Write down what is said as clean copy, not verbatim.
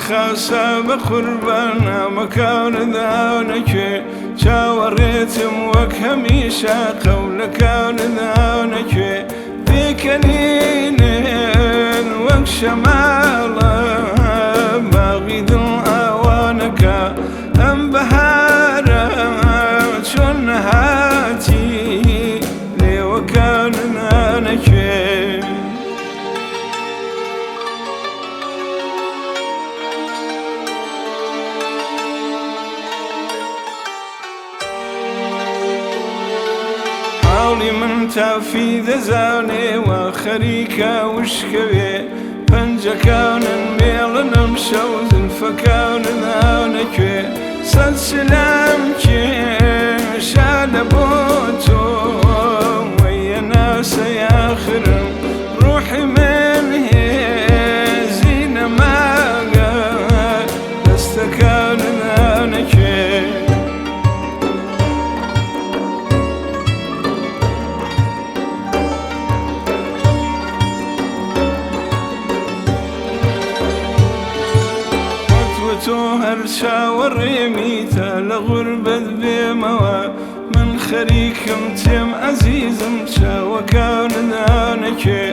خاسە بە قوربانە مەکاون داونەکوێ چاوەڕێتم وەک هەمیشە قەولەکان داونەکوێ پێکەنینێن وەک شەماڵە باغی دڵ ئاوانەکە ئەم بەهارە چۆن نەهاتی لێوەکان نانەکوێ حاڵی من تافی دەزانێ وا خەریکە وشکەوێ پەنجەکانن مێڵنم شەو زلفەکانن نانەکوێ سەد سلام کێشانە بۆ تۆ وەیە ناسە یاخرم ڕوحی من هێزی نەماگە دەستەکانن نانەکوێ تۆ هەر چاوەڕێمیتە لە غوربەت بێمەوە من خەریکم تێم عەزیزم چاوەکان نانەکوێ